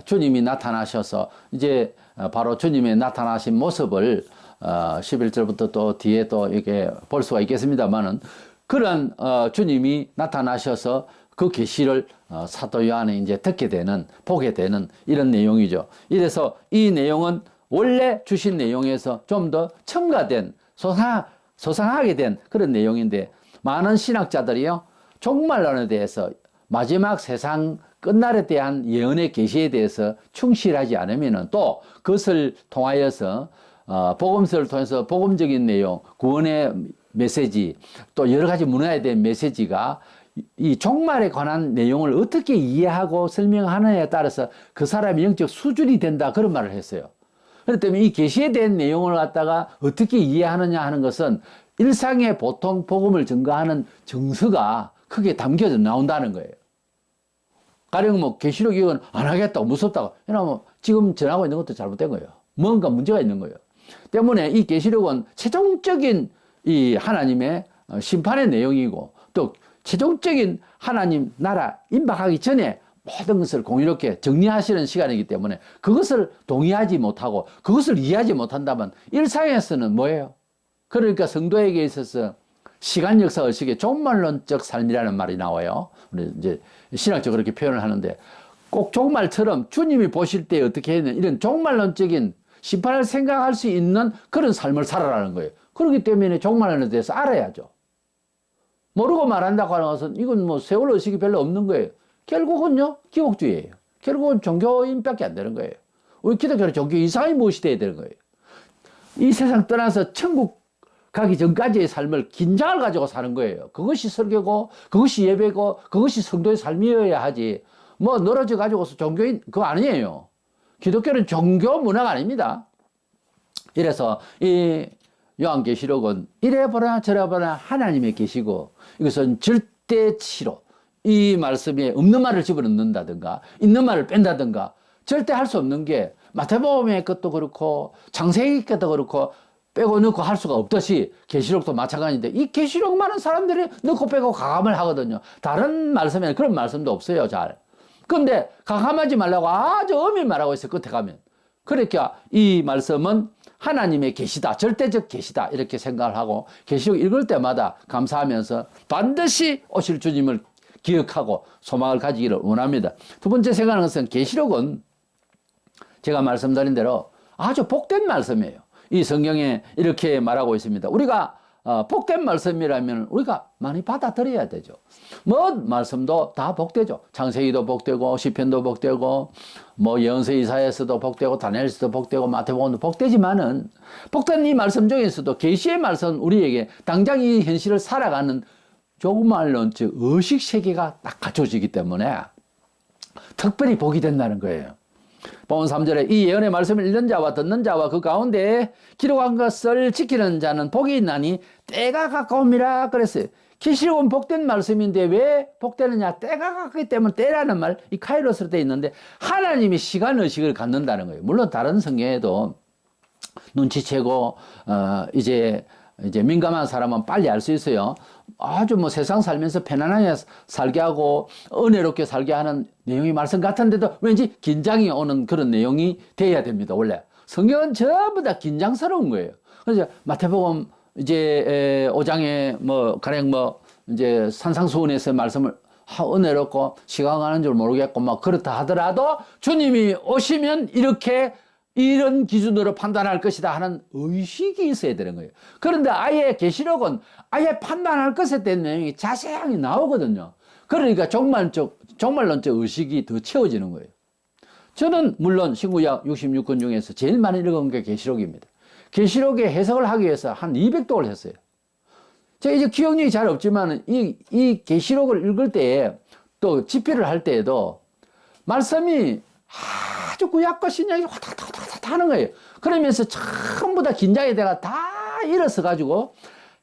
주님이 나타나셔서 이제 바로 주님의 나타나신 모습을 11절부터 또 뒤에 또 이렇게 볼 수가 있겠습니다만은, 그런 주님이 나타나셔서 그 계시를 사도 요한이 이제 듣게 되는, 보게 되는 이런 내용이죠. 이래서 이 내용은 원래 주신 내용에서 좀 더 첨가된, 소상하게 된 그런 내용인데, 많은 신학자들이요, 종말론에 대해서, 마지막 세상 끝날에 대한 예언의 계시에 대해서 충실하지 않으면은, 또 그것을 통하여서 복음서를 통해서 복음적인 내용, 구원의 메시지, 또 여러 가지 문화에 대한 메시지가 이 종말에 관한 내용을 어떻게 이해하고 설명하느냐에 따라서 그 사람의 영적 수준이 된다, 그런 말을 했어요. 그렇기 때문에 이 계시에 대한 내용을 갖다가 어떻게 이해하느냐 하는 것은 일상의 보통 복음을 증거하는 정서가 크게 담겨져 나온다는 거예요. 가령 계시록 이건 안 하겠다고, 무섭다고. 왜냐하면 지금 전하고 있는 것도 잘못된 거예요. 뭔가 문제가 있는 거예요. 때문에 이 계시록은 최종적인 이 하나님의 심판의 내용이고, 또 최종적인 하나님 나라 임박하기 전에 모든 것을 공의롭게 정리하시는 시간이기 때문에, 그것을 동의하지 못하고 그것을 이해하지 못한다면 일상에서는 뭐예요? 그러니까 성도에게 있어서 시간 역사 의식의 종말론적 삶이라는 말이 나와요. 우리 이제 신학적으로 그렇게 표현을 하는데, 꼭 종말처럼 주님이 보실 때 어떻게 했는, 이런 종말론적인 심판을 생각할 수 있는 그런 삶을 살아라는 거예요. 그렇기 때문에 종말론에 대해서 알아야죠. 모르고 말한다고 하는 것은 이건 세월 의식이 별로 없는 거예요. 결국은요, 기복주의예요. 결국은 종교인밖에 안 되는 거예요. 우리 기독교는 종교 이상이 무엇이 돼야 되는 거예요. 이 세상 떠나서 천국 가기 전까지의 삶을 긴장을 가지고 사는 거예요. 그것이 설교고, 그것이 예배고, 그것이 성도의 삶이어야 하지. 늘어져 가지고서 종교인, 그거 아니에요. 기독교는 종교 문화가 아닙니다. 이래서 이 요한계시록은 이래 보나 저래 보나 하나님의 계시고, 이것은 절대치로 이 말씀에 없는 말을 집어넣는다든가 있는 말을 뺀다든가 절대 할 수 없는 게, 마태복음의 것도 그렇고 창세기 것도 그렇고 빼고 넣고 할 수가 없듯이 계시록도 마찬가지인데, 이 계시록만은 사람들이 넣고 빼고 가감을 하거든요. 다른 말씀에는 그런 말씀도 없어요, 잘. 근데 가감하지 말라고 아주 엄히 말하고 있어요, 끝에 가면. 그러니까 이 말씀은 하나님의 계시다, 절대적 계시다, 이렇게 생각을 하고 계시록 읽을 때마다 감사하면서 반드시 오실 주님을 기억하고 소망을 가지기를 원합니다. 두 번째 생각하는 것은, 계시록은 제가 말씀드린 대로 아주 복된 말씀이에요. 이 성경에 이렇게 말하고 있습니다. 우리가 복된 말씀이라면 우리가 많이 받아들여야 되죠. 뭐 말씀도 다 복되죠. 창세기도 복되고 시편도 복되고 뭐 예언서 이사야서도 복되고 다니엘서도 복되고 마태복음도 복되지만은 복된 이 말씀 중에서도 계시의 말씀 우리에게 당장 이 현실을 살아가는 조그마한 의식 세계가 딱 갖춰지기 때문에 특별히 복이 된다는 거예요. 본문 3절에 이 예언의 말씀을 읽는 자와 듣는 자와 그 가운데 기록한 것을 지키는 자는 복이 있나니 때가 가까움이라 그랬어요. 계시록은 복된 말씀인데 왜 복되느냐? 때가 가깝기 때문에 때라는 말, 이 카이로스로 되어 있는데 하나님이 시간의식을 갖는다는 거예요. 물론 다른 성경에도 눈치채고 이제 민감한 사람은 빨리 알 수 있어요. 아주 뭐 세상 살면서 편안하게 살게 하고 은혜롭게 살게 하는 내용이 말씀 같은데도 왠지 긴장이 오는 그런 내용이 돼야 됩니다. 원래 성경은 전부 다 긴장스러운 거예요. 그래서 마태복음 이제 5장에 뭐 가령 뭐 이제 산상수훈에서 말씀을 은혜롭고 시간 가는 줄 모르겠고 막 그렇다 하더라도 주님이 오시면 이렇게 이런 기준으로 판단할 것이다 하는 의식이 있어야 되는 거예요. 그런데 아예 계시록은 아예 판단할 것에 대한 내용이 자세하게 나오거든요. 그러니까 종말론적 의식이 더 채워지는 거예요. 저는 물론 신구약 66권 중에서 제일 많이 읽은 게 계시록입니다. 계시록의 해석을 하기 위해서 한 200독을 했어요. 제가 이제 기억력이 잘 없지만 이 계시록을 읽을 때에 또 집필을 할 때에도 말씀이 아주 구약과 신약이 화다다다다 하는 거예요. 그러면서 전부 다 긴장이 돼가 다 일어서 가지고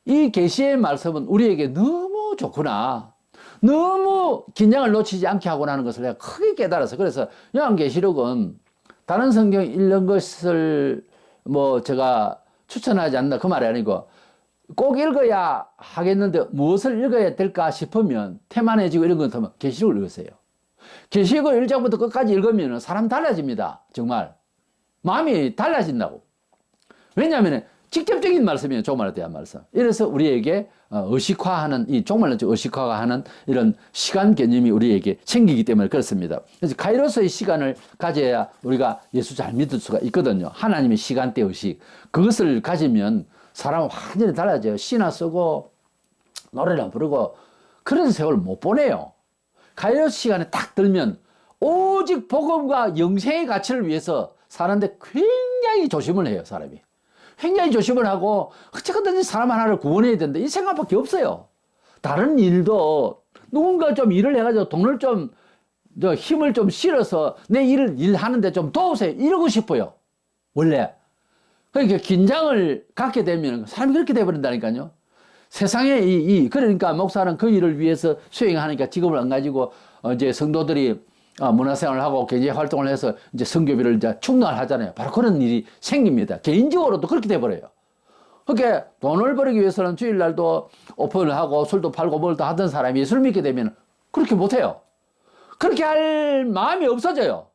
이 계시의 말씀은 우리에게 너무 좋구나. 너무 긴장을 놓치지 않게 하고 나는 것을 내가 크게 깨달아서 그래서 요한계시록은 다른 성경 읽는 것을 뭐 제가 추천하지 않나 그 말이 아니고 꼭 읽어야 하겠는데 무엇을 읽어야 될까 싶으면 태만해지고 이런 것 같으면 계시록을 읽으세요. 계시록을 1장부터 끝까지 읽으면 사람 달라집니다. 정말 마음이 달라진다고. 왜냐하면 직접적인 말씀이에요. 종말에 대한 말씀. 이래서 우리에게 의식화하는 이 종말론적 의식화가 하는 이런 시간 개념이 우리에게 생기기 때문에 그렇습니다. 그래서 카이로스의 시간을 가져야 우리가 예수 잘 믿을 수가 있거든요. 하나님의 시간대 의식. 그것을 가지면 사람은 완전히 달라져요. 시나 쓰고 노래나 부르고 그런 세월을 못 보내요. 카이로스 시간에 딱 들면 오직 복음과 영생의 가치를 위해서 사는데 굉장히 조심을 해요. 사람이. 굉장히 조심을 하고 어쨌든 사람 하나를 구원해야 된다. 이 생각밖에 없어요. 다른 일도 누군가 좀 일을 해가지고 돈을 좀 힘을 좀 실어서 내 일하는데 좀 도우세요. 이러고 싶어요. 원래. 그러니까 긴장을 갖게 되면 사람이 그렇게 돼버린다니까요. 세상에 그러니까 목사는 그 일을 위해서 수행하니까 직업을 안 가지고 이제 성도들이 문화생활을 하고 경제 활동을 해서 이제 선교비를 이제 충당을 하잖아요. 바로 그런 일이 생깁니다. 개인적으로도 그렇게 돼버려요. 그러니까 돈을 벌기 위해서는 주일날도 오픈을 하고 술도 팔고 뭘 도 하던 사람이 예수를 믿게 되면 그렇게 못해요. 그렇게 할 마음이 없어져요.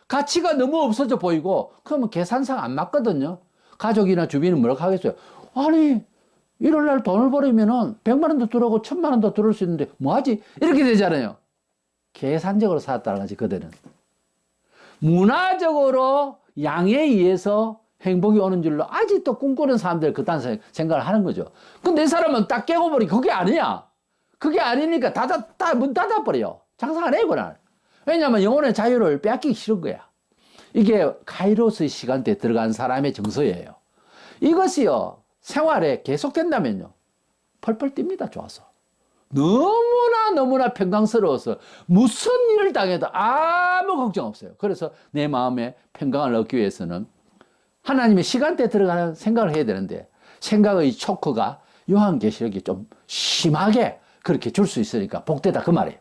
가치가 너무 없어져 보이고 그러면 계산상 안 맞거든요. 가족이나 주변은 뭐라고 하겠어요. 아니 일요일날 돈을 벌으면은 100만 원도 들어오고 1000만 원도 들어올 수 있는데 뭐하지? 이렇게 되잖아요. 계산적으로 살았다는 거지 그들은. 문화적으로 양에 의해서 행복이 오는 줄로 아직도 꿈꾸는 사람들 그딴 생각을 하는 거죠. 근데 이 사람은 딱 깨고 보니 그게 아니야. 그게 아니니까 문 닫아버려요. 장사 안 해, 그날. 왜냐하면 영혼의 자유를 빼앗기기 싫은 거야. 이게 카이로스의 시간대에 들어간 사람의 정서예요. 이것이요, 생활에 계속된다면요, 펄펄 뜁니다, 좋아서. 너무나 평강스러워서 무슨 일을 당해도 아무 걱정 없어요. 그래서 내 마음에 평강을 얻기 위해서는 하나님의 시간대에 들어가는 생각을 해야 되는데 생각의 초크가 요한계시록이 좀 심하게 그렇게 줄 수 있으니까 복되다 그 말이에요.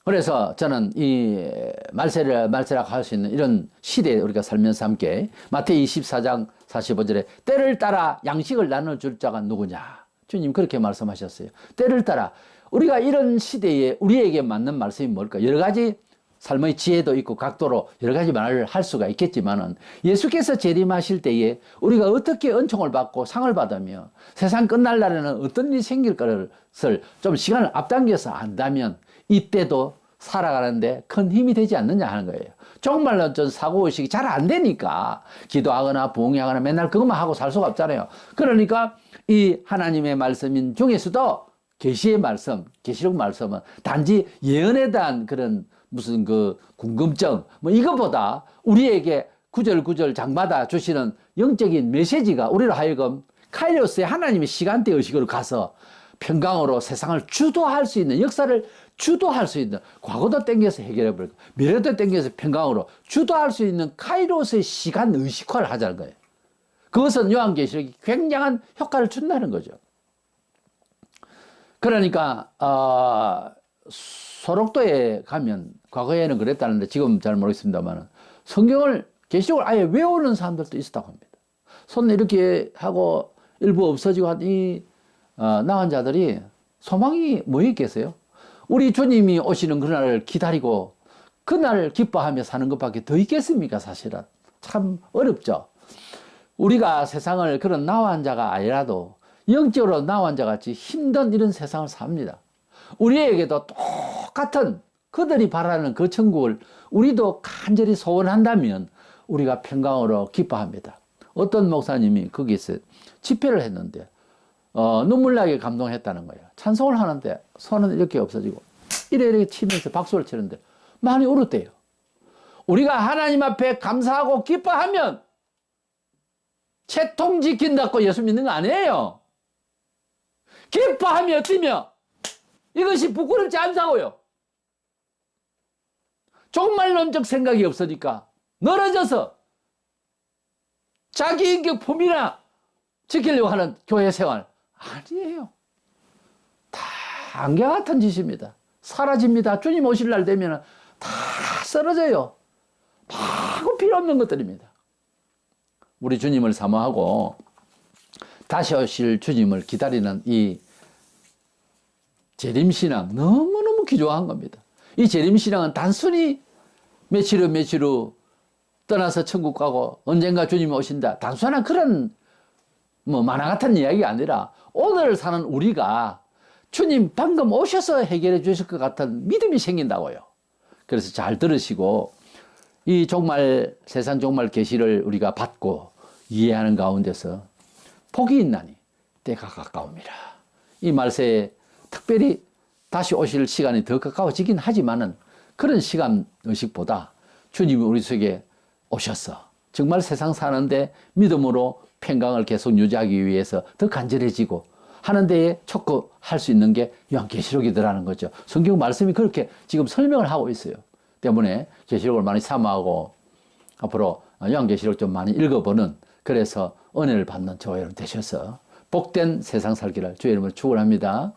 그래서 저는 이 말세라고 할 수 있는 이런 시대에 우리가 살면서 함께 마태이 24장 45절에 때를 따라 양식을 나눠줄 자가 누구냐. 주님 그렇게 말씀하셨어요. 때를 따라 우리가 이런 시대에 우리에게 맞는 말씀이 뭘까? 여러 가지 삶의 지혜도 있고 각도로 여러 가지 말을 할 수가 있겠지만은 예수께서 재림하실 때에 우리가 어떻게 은총을 받고 상을 받으며 세상 끝날 날에는 어떤 일이 생길 것을 좀 시간을 앞당겨서 안다면 이때도 살아가는데 큰 힘이 되지 않느냐 하는 거예요. 정말로 전 사고의식이 잘 안 되니까 기도하거나 부흥하거나 맨날 그것만 하고 살 수가 없잖아요. 그러니까 이 하나님의 말씀인 중에서도 계시의 말씀, 계시록 말씀은 단지 예언에 대한 그런 무슨 그 궁금증 뭐 이것보다 우리에게 구절구절 장마다 주시는 영적인 메시지가 우리로 하여금 카이로스의 하나님의 시간대 의식으로 가서 평강으로 세상을 주도할 수 있는, 역사를 주도할 수 있는, 과거도 땡겨서 해결해버리고 미래도 땡겨서 평강으로 주도할 수 있는 카이로스의 시간 의식화를 하자는 거예요. 그것은 요한계시록이 굉장한 효과를 준다는 거죠. 그러니까 소록도에 가면, 과거에는 그랬다는데 지금 잘 모르겠습니다만, 성경을, 계시록을 아예 외우는 사람들도 있었다고 합니다. 손 이렇게 하고 일부 없어지고 하니 나간 자들이 소망이 뭐 있겠어요? 우리 주님이 오시는 그날을 기다리고 그날을 기뻐하며 사는 것밖에 더 있겠습니까? 사실은 참 어렵죠. 우리가 세상을 그런 나와 자가 아니라도 영적으로 나와 자같이 힘든 이런 세상을 삽니다. 우리에게도 똑같은 그들이 바라는 그 천국을 우리도 간절히 소원한다면 우리가 평강으로 기뻐합니다. 어떤 목사님이 거기서 집회를 했는데 눈물나게 감동했다는 거예요. 찬송을 하는데 손은 이렇게 없어지고 이렇게 치면서 박수를 치는데 많이 울었대요. 우리가 하나님 앞에 감사하고 기뻐하면 채통 지킨다고 예수 믿는 거 아니에요. 기뻐하며 뛰며 이것이 부끄럽지 않다고요. 종말론적 생각이 없으니까 늘어져서 자기 인격 품이나 지키려고 하는 교회 생활 아니에요. 다 안개 같은 짓입니다. 사라집니다. 주님 오실 날 되면 다 쓰러져요. 아무 필요 없는 것들입니다. 우리 주님을 사모하고 다시 오실 주님을 기다리는 이 재림신앙 너무너무 귀중한 겁니다. 이 재림신앙은 단순히 며칠 후 떠나서 천국 가고 언젠가 주님이 오신다, 단순한 그런 뭐 만화 같은 이야기가 아니라 오늘 사는 우리가 주님 방금 오셔서 해결해 주실 것 같은 믿음이 생긴다고요. 그래서 잘 들으시고 이 종말, 세상 종말 계시를 우리가 받고 이해하는 가운데서 복이 있나니 때가 가까웁니다. 이 말세에 특별히 다시 오실 시간이 더 가까워지긴 하지만은 그런 시간 의식보다 주님이 우리 속에 오셔서 정말 세상 사는데 믿음으로 평강을 계속 유지하기 위해서 더 간절해지고 하는 데에 촉구할 수 있는 게 요한계시록이더라는 거죠. 성경 말씀이 그렇게 지금 설명을 하고 있어요. 때문에 계시록을 많이 사모하고 앞으로 요한계시록 좀 많이 읽어보는, 그래서 은혜를 받는 저와 여러분 되셔서 복된 세상 살기를 주의 이름으로 축원합니다.